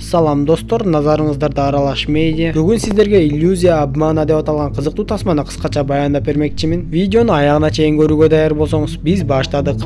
Салам достор, назарыңыздарда Аралаш Медиа. Бүгін сіздерге иллюзия обмана деп аталған қызықты тасманы қысқаша баяндап бермекчимин. Видеоны аяғына чейин көрүүгө даяр болсоңуз, биз баштадык.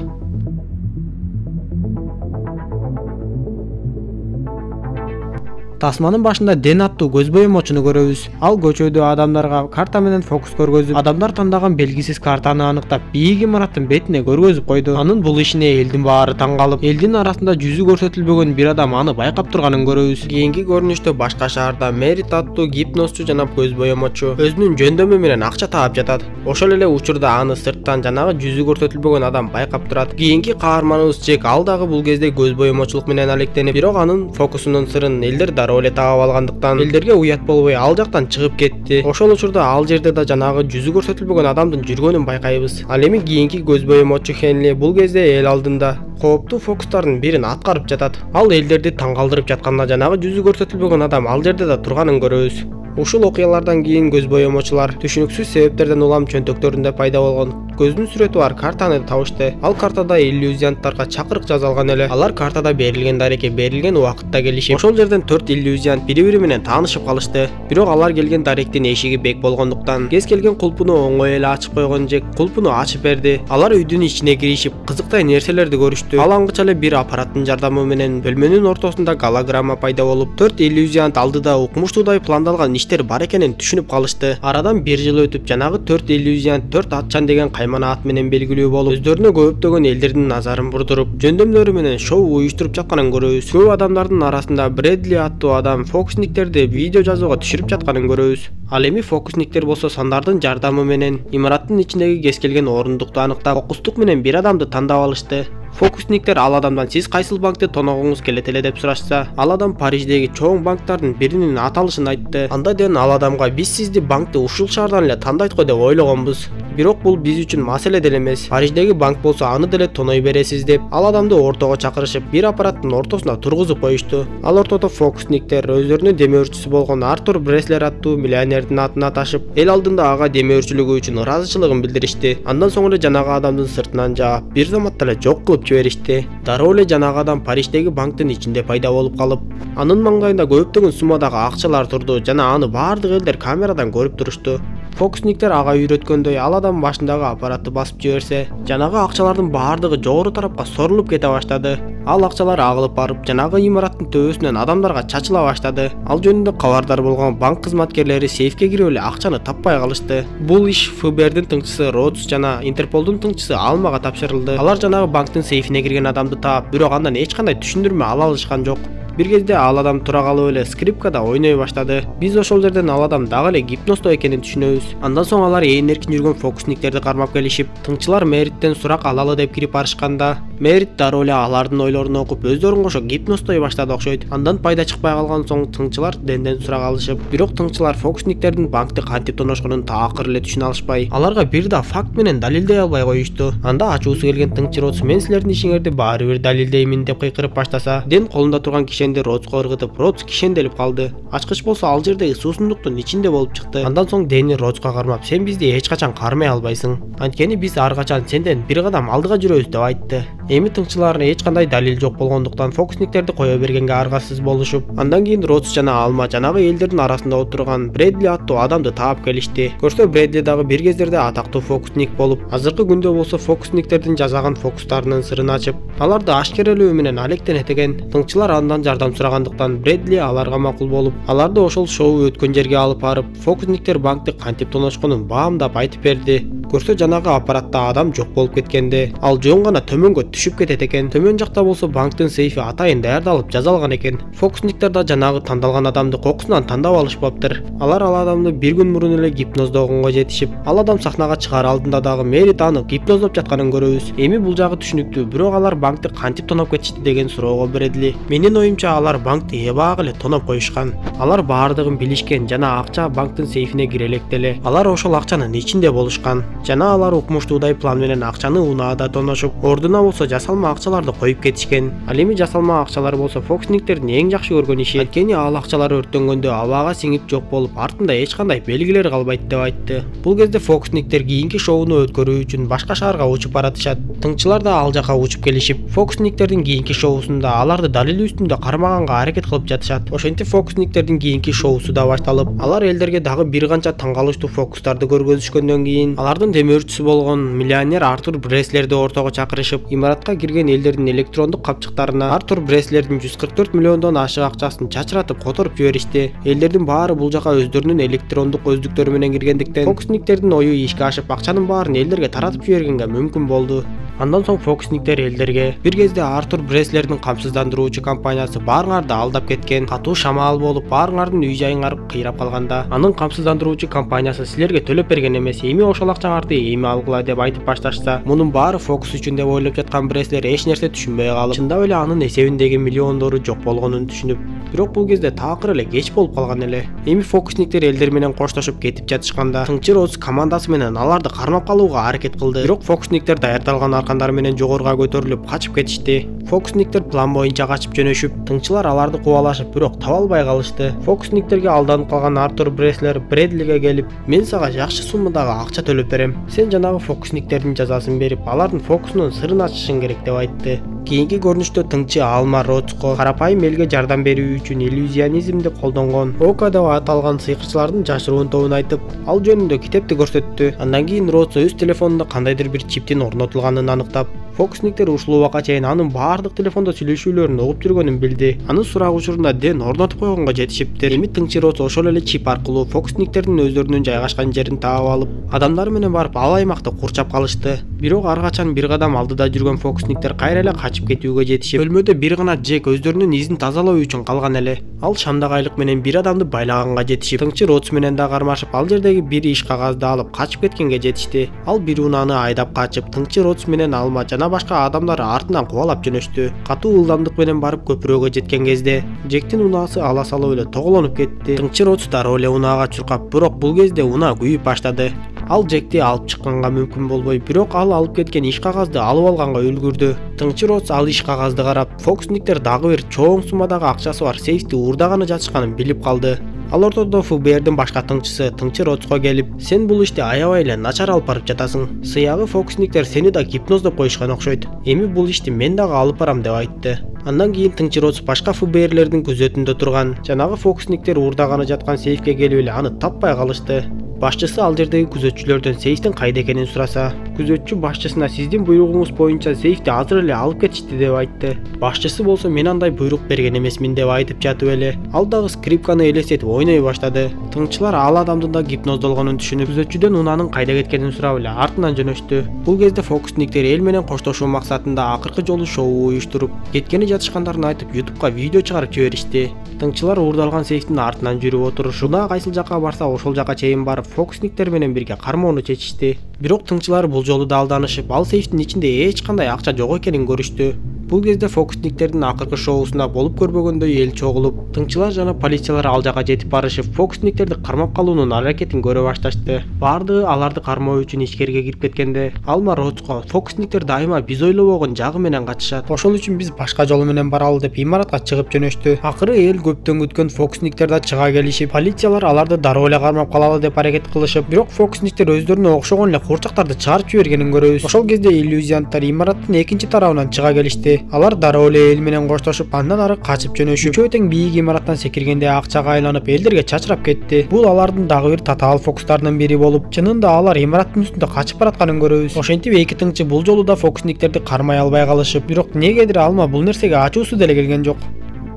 Тасманын башында Дэн аттуу көз боемочуну көрөбүз. Ал көчөдө адамдарга карта менен фокус көргөзүп, адамдар тандаган белгисиз картаны аныктап, бийик имараттын бетине көргөзүп койду. Анын бул ишине элдин баары таң калып, элдин арасында жүзү көрсөтүлбөгөн бир адам аны байкап турганын көрөбүз. Кийинки көрүнүштө башка шаарда Мерит аттуу гипнозчу жана көз боемочу өзүнүн жөндөмү менен акча таап жатат. Ошол эле учурда аны сырттан жанагы жүзү көрсөтүлбөгөн адам байкап турат. Кийинки каарманыбыз Джек ал дагы бул кезде көз боемочулук менен алектенип, бирок анын фокусунун сырын элдер дароо эле таап алгандыктан элдерге уят болбой ал жактан чыгып кетти. Ошол учурда ал жерде да жанагы жүзү көрсөтүлбөгөн адамдын жүргөнүн байкайбыз. Ал эми кийинки көз боемочу Хенли бул кезде эл алдында кооптуу фокустардын бирин аткарып жатат. Ал элдерди таң калтырып жатканда жанагы жүзү көрсөтүлбөгөн адам ал жерде да турганын көрөбүз. Ушул окуялардан кийин көз боемочулар түшүнүксүз себептерден улам чөнтөктөрүндө пайда болгон көздүн сүрөтү бар картаны табышты. Ал картада иллюзиянттарга чакырык жазылган эле. Алар картада берилген дарекке берилген убакытта келишип, ошол жерден 4 иллюзиянт бири-бири менен таанышып калышты. Бирок алар келген даректин эшиги бек болгондуктан кез келген кулпуну оңой эле ачып койгон Джек кулпуну ачып берди. Алар үйдүн ичине киришип, кызыктай нерселерди көрүштү. Ал аңгыча эле бир аппараттын жардамы менен бөлмөнүн ортосунда голограмма пайда болуп, 4 иллюзиянт алдыда укмуштуудай пландалган иштер бар экенин түшүнүп калышты. Арадан 1 жыл өтүп, жанагы 4 иллюзиянт 4 атчан деген каймана ат менен белгилүү болуп, өздөрүнө көптөгөн элдердин назарын бурдуруп, жөндөмдөрү менен шоу уюштуруп жатканын көрөбүз. Көп адамдардын арасында Брэдли аттуу адам фокусниктерди видео жазууга түшүрүп жатканын көрөбүз. Ал эми фокусниктер болсо сандардын жардамы менен имараттын ичиндеги кез келген орундукту аныктап, фокустук менен бир адамды тандап алышты. Фокусниктер ал адамдан сиз кайсыл банкты тоногуңуз келет эле деп сурашса, ал адам Париждеги чоң банктардын биринин аталышын айтты. Анда Дэн ал адамга биз сизди банкты ушул шаардан эле тандайт го деп ойлогонбуз. Бирок бул биз үчүн маселе деле эмес. Париждеги банк болсо аны деле тоной бересиз деп ал адамды ортого чакырышып, бир аппараттын ортосуна тургузуп коюшту. Ал ортодо фокусниктер өздөрүнүн демөөрчүсү болгон Артур Бреслер аттуу миллионердин атын аташып, эл алдында ага демөөрчүлүгү үчүн ыраазычылыгын билдиришти. Андан соң эле жанагы адамдын сыртынан жаап, бир заматта эле жок кылып жиберишти. Дароо эле жанагы адам Париждеги банктын ичинде пайда болуп калып, анын маңдайында көптөгөн суммадагы акчалар турду жана аны баардык элдер камерадан көрүп турушту. Фокусниктер ага үйрөткөндөй ал адам башындагы аппаратты басып жиберсе, жанагы акчалардын баардыгы жогору тарапка сорулуп кете баштады. Ал акчалар агылып барып, жанагы имараттын төбөсүнөн адамдарга чачыла баштады. Ал жөнүндө кабардар болгон банк кызматкерлери сейфке кирип эле акчаны таппай калышты. Бул иш ФБРдин тыңчысы Родс жана Интерполдун тыңчысы Алмага тапшырылды. Алар жанагы банктын сейфине кирген адамды таап, бирок андан эч кандай түшүндүрмө ала алышкан жок. Бир кезде ал адам тура калып эле скрипкада ойной баштады. Биз ошол жерден ал адам дагы эле гипноздо экенин түшүнөбүз. Андан соң алар ээн эркин жүргөн фокусниктерди кармап келишип, тыңчылар Мериттен сурак алалы деп кирип барышканда, Мерит дароо эле алардын ойлорун окуп, өздөрүн кошо гипноздой баштады окшойт. Андан пайда чыкпай калган соң тыңчылар Дэнден сурак алышып, бирок тыңчылар фокусниктердин банкты кантип тоношконун таакыр эле түшүнө алышпай, аларга бир да факт менен далилдей албай коюшту. Анда ачуусу келген тыңчы Родс мен силердин ишиңерди баары бир далилдеймин деп кыйкырып баштаса, Дэн колунда турган кишенди Родско ыргытып, Родс кишенделип калды. Ачкыч болсо ал жердеги суусундуктун ичинде болуп чыкты. Андан соң Дэнни Родско кармап, сен бизди эч качан кармай албайсың. Анткени биз ар качан сенден бир кадам алдыга жүрөбүз деп айтты. Эми тыңчылардын эч кандай далил жок болгондуктан фокусниктерди кое бергенге аргасыз болушуп, андан кийин Родс жана Алма жанагы элдердин арасында отурган Брэдли аттуу адамды таап келишти. Көрсө Брэдли дагы бир кездерде атактуу фокусник болуп, азыркы күндө болсо фокусниктердин жасаган фокустарынын сырын ачып, аларды ашкерелөө менен алектенет экен. Тыңчылар андан жардам сурагандыктан Брэдли аларга макул болуп, аларды ошол шоу өткөн жерге алып барып, фокусниктер банкты кантип тоношконун баамдап айтып берди. Көрсө жанагы аппаратта адам жок болуп кеткенде, ал жөн гана төмөнгө түшүп кетет экен. Төмөн жакта болсо банктын сейфи атайын даярдалып жазалган экен. Фокусниктер да жанагы тандалган адамды кокусунан тандап алышпаптыр. Алар ал адамды бир күн мурун эле гипноздогонго жетишип, ал адам сахнага чыгаар алдында дагы Мерит аны гипноздоп жатканын көрөбүз. Эми бул жагы түшүнүктүү, бирок алар банкты кантип тоноп кетишти деген суроого Брэдли, менин оюмча алар банкты эбак эле тоноп коюшкан. Алар баардыгын билишкен жана акча банктын сейфине кире электе алар ошол акчанын ичинде болушкан. Жана алар укмуштуудай план менен акчаны унаада тоношуп, ордуна болсо жасалма акчаларды коюп кетишкен. кетишкен. Ал эми жасалма акчалар болсо фокусниктердин эң жакшы көргөн иши. Анткени ал акчалар өрттөнгөндө абага сиңип жок болуп, артында эч кандай белгилер калбайт деп айтты. Бул кезде фокусниктер кийинки шоуну өткөрүү үчүн башка шаарга учуп баратышат. Тыңчылар да ал жака учуп келишип, фокусниктердин кийинки шоусунда аларды далил үстүндө кармаганга аракет кылып жатышат. Ошентип фокусниктердин кийинки шоусу да башталып, алар элдерге дагы бир канча таң калыштуу фокустарды көргөзүшкөндөн кийин алардын демөөрчүсү болгон миллионер Артур Бреслерди ортого чакырышып, имаратка кирген элдердин электрондук капчыктарына Артур Бреслердин 144 миллиондон ашык акчасын чачыратып которуп жиберишти. Элдердин баары бул жака өздөрүнүн электрондук көздүктөрү менен киргендиктен фокусниктердин ою ишке ашып, акчанын баарын элдерге таратып жибергенге мүмкүн болду. Андан соң фокусниктер элдерге бир кезде Артур Бреслердин камсыздандыруучу компаниясы баарыңарды алдап кеткен, катуу шамал болуп, баарыңардын үй жайыңар кыйрап калганда, анын камсыздандыруучу компаниясы силерге төлөп берген эмес, эми ошол акчаңарды эми алгыла деп айтып башташса, мунун баары фокус үчүн деп ойлоп жаткан Бреслер эч нерсе түшүнбөй калып, чындап эле анын эсебиндеги миллиондору жок болгонун түшүнүп, бирок бул кезде такыр эле кеч болуп калган эле. Эми фокусниктер элдер менен коштошуп кетип жатышканда, Тыңчы Роуз командасы менен аларды кармап калууга аракет кылды. Бирок фокусниктер даярдалган аркандары менен жогоруга көтөрүлүп качып кетишти. Фокусниктер план боюнча качып жөнөшүп, тыңчылар аларды кубалашып, бирок таба албай калышты. Фокусниктерге алданып калган Артур Бреслер Бредлиге келип, мен сага жакшы суммадагы акча төлөп берем. Сен жанагы фокусниктердин жазасын берип, алардын фокусунун сырын ачышың керек деп айтты. Кийинки көрүнүштө тыңчы Алма Роцко карапайым элге жардам берүү үчүн иллюзионизмди колдонгон Ока деп аталган сыйкырчылардын жашыруун тобун айтып, ал жөнүндө китепти көрсөттү. Андан кийин Роц өз телефонунда кандайдыр бир чиптин орнотулганын аныктап, фокусниктер ушул убакка чейин анын баардык телефондо сүйлөшүүлөрүн угуп жүргөнүн билди. Анын сурак учурунда Дэн орнотуп койгонго жетишиптир. Эми тыңчы Роц ошол эле чип аркылуу фокусниктердин өздөрүнүн жайгашкан жерин таап алып, адамдар менен барып ал аймакты курчап калышты. Бирок ар качан бир кадам алдыда жүргөн фокусниктер кайра эле качып кетүүгө жетишип, бөлмөдө бир гана Джек өздөрүнүн изин тазалоо үчүн калган эле. Ал шамдагайлык менен бир адамды байлаганга жетишип, тыңчы Роц менен да кармашып, ал жердеги бир иш кагазды алып качып кеткенге жетишти. Ал бир унааны айдап качып, тыңчы Роц менен Алма жана башка адамдар артынан кубалап жөнөштү. Катуу ылдамдык менен барып көпүрөгө жеткен кезде Джектин унаасы ала салып эле тоголонуп кетти. Тыңчы Роц дароо эле унаага чуркап, бирок бул кезде унаа күйүп баштады. Ал Джекти алып чыкканга мүмкүн болбой, бирок ал алып кеткен иш кагазды алып алганга үлгүрдү. Тыңчы Роц ал иш кагазды карап, фокусниктер дагы бир чоң суммадагы акчасы бар сейфти уурдаганы жатышканын билип калды. Ал ортодо ФБРдин башка тыңчысы тыңчы Роцко келип, сен бул ишти аябай эле начар алып барып жатасың. Сыягы фокусниктер сени да гипноздоп коюшкан окшойт. Эми бул ишти мен дагы алып барам деп айтты. Андан кийин тыңчы Роц башка ФБРлердин күзөтүндө турган жанагы фокусниктер уурдаганы жаткан сейфке келип эле аны таппай калышты. Башчысы ал жердеги күзөтчүлөрдөн сейфтин кайда экенин сураса, күзөтчү башчысына сиздин буйругуңуз боюнча сейфти азыр эле алып кетишти деп айтты. Башчысы болсо мен андай буйрук берген эмесмин деп айтып жатып эле, ал дагы скрипканы элестетип ойной баштады. Тыңчылар ал адамдын да гипноздолгонун түшүнүп, күзөтчүдөн унаанын кайда кеткенин сурап эле артынан жөнөштү. Бул кезде фокусниктер эл менен коштошуу максатында акыркы жолу шоу уюштуруп, кеткени жатышкандарын айтып YouTube'га видео чыгарып жиберишти. Тыңчылар уурдалган сейфтин артынан жүрүп отурушуп, унаа кайсыл жакка барса ошол жакка чейин барып фокусниктер менен бирге кармоону чечишти. Бирок тыңчылар бул жолу да алданышып, ал сейфтин ичинде эч кандай акча жок экенин көрүштү. Бул кезде фокусниктердин акыркы шоусуна болуп көрбөгөндөй эл чогулуп, тыңчылар жана полициялар ал жака жетип барышып, фокусниктерди кармап калуунун аракетин көрө башташты. Бардыгы аларды кармоо үчүн ичкерге кирип кеткенде, Алма Роцко фокусниктер дайыма биз ойлобогон жагы менен качышат. Ошол үчүн биз башка жолу менен баралы деп имаратка чыгып жөнөштү. Акыры эл көптөн күткөн фокусниктер да чыга келишип, полициялар аларды дароо эле кармап калалы деп аракет кылышып, бирок фокусниктер өздөрүнө окшогон эле курчактарды чыгарып жибергенин көрөбүз. Ошол кезде иллюзионттар имараттын экинчи тарабынан чыга келишти. Алар дароо эле эл менен коштошуп, андан ары качып жөнөшүп, үчөө тең бийик имараттан секиргенде акчага айланып, элдерге чачырап кетти. Бул алардын дагы бир татаал фокустарынын бири болуп, чынында алар имараттын үстүндө качып баратканын көрөбүз. Ошентип эки тыңчы бул жолу да фокусниктерди кармай албай калышып, бирок эмнегедир Алма бул нерсеге ачуусу деле келген жок.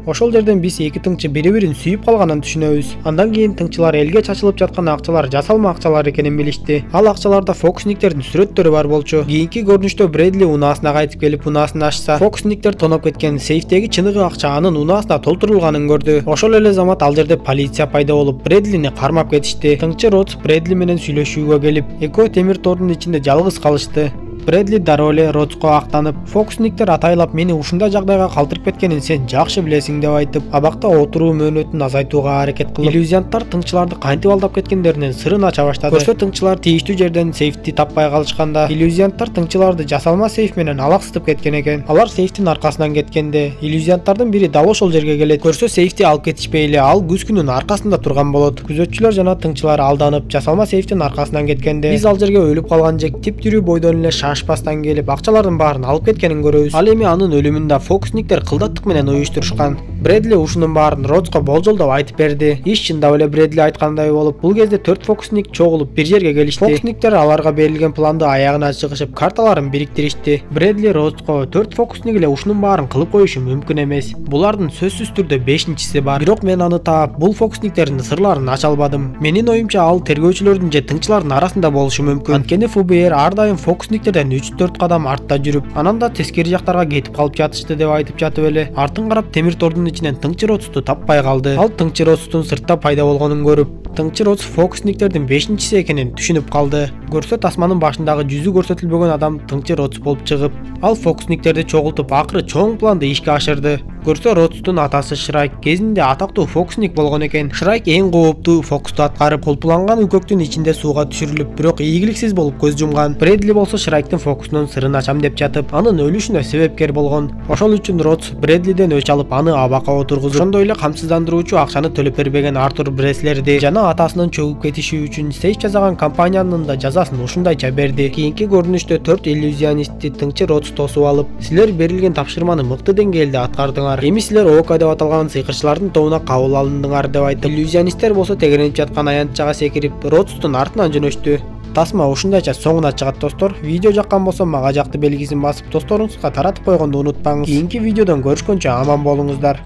Ошол жерден биз эки тыңчы бири-бирин сүйүп калганын түшүнөбүз. Андан кийин тыңчылар элге чачылып жаткан акчалар жасалма акчалар экенин билишти. Ал акчаларда фокусниктердин сүрөттөрү бар болчу. Кийинки көрүнүштө Бредли унаасына кайтып келип, унаасын ачса, фокусниктер тоноп кеткен сейфтеги чыныгы акча анын унаасына толтурулганын көрдү. Ошол эле замат ал жерде полиция пайда болуп, Бредлини кармап кетишти. Тыңчы Роц Бредли менен сүйлөшүүгө келип, экөө темир тордун ичинде жалгыз калышты. Бредли дароо эле Ротско актанып, фокусниктер атайлап мени ушундай жагдайга калтырып кеткенин сен жакшы билесиң деп айтып, абакта отуруу мөөнөтүн азайтууга аракет кылып, иллюзианттар тыңчыларды кантип алдап кеткендеринин сырын ача баштады. Көрсө тыңчылар тийиштүү жерден сейфти таппай калышканда, иллюзианттар тыңчыларды жасалма сейф менен алаксытып кеткен экен. Алар сейфтин аркасынан кеткенде, иллюзианттардын бири дал ошол жерге келет. Көрсө сейфти алып кетишпей эле ал күзгүнүн аркасында турган болот. Күзөтчүлөр жана тыңчылар алданып, жасалма сейфтин аркасынан кеткенде, биз ал жерге өлүп калган жек тип-тирүү бойдон эле шашпастан келип, акчалардын баарын алып кеткенин көрөбүз. Ал эми анын өлүмүн да фокусниктер кылдаттык менен уюштурушкан. Бредли ушунун баарын Ротско болжолдоп айтып берди. Иш чындап эле Бредли айткандай болуп, бул кезде 4 фокусник чогулуп бир жерге келишти. Фокусниктер аларга берилген планды аягына чыгышып, карталарын бириктиришти. Бредли Ротско 4 фокусник эле ушунун баарын кылып коюшу мүмкүн эмес. Булардын сөзсүз түрдө 5-чиси бар. Бирок мен аны таап, бул фокусниктердин сырларын ача албадым. Менин оюмча ал тергөөчүлөрдүн же тыңчылардын арасында болушу мүмкүн. Анткени ФБР ар дайым фокусниктерден 3-4 кадам артта жүрүп, анан да тескери жактарга кетип калып жатышты деп айтып жатып эле, артын карап темир тордун ичинен тыңчы Ротсту таппай калды. Ал тыңчы Ротстун сыртта пайда болгонун көрүп, тыңчы Ротс фокусниктердин 5-чиси экенин түшүнүп калды. Көрсө тасманын башындагы жүзү көрсөтүлбөгөн адам тыңчы Ротс болуп чыгып, ал фокусниктерди чогултуп, акыры чоң планды ишке ашырды. Көрсө Ротстун атасы Шрайк кезинде атактуу фокусник болгон экен. Шрайк эң кооптуу фокусту аткарып, колпуланган үкөктүн ичинде сууга түшүрүлүп, бирок ийгиликсиз болуп көз жумган. Бредли болсо Шрайктын фокусунун сырын ачам деп жатып, анын өлүшүнө себепкер болгон. Ошол үчүн Ротс Бредлиден өч алып, аны абакка отургузуп, ошондой эле камсыздандыруучу акчаны төлөп бербеген Артур Бреслерди жана атасынын чөгүп кетиши үчүн сейф жасаган компаниянын да жазасын ушундайча берди. Кийинки көрүнүштө 4 иллюзионистти тыңчы Ротс тосуп алып, силер берилген тапшырманы мыкты деңгээлде аткардыңар. Эми силер Ока деп аталган сыйкырчылардын тобуна кабыл алындыңар деп айтып, иллюзионисттер болсо тегеренип жаткан аянтчага секирип, Ротстун артынан жөнөштү. Тасма ушундайча соңуна чыгат достор. Видео жаккан болсо мага жакты белгисин басып, досторуңузга таратып койгонду унутпаңыз. Кийинки видеодон көрүшкөнчө аман болуңуздар.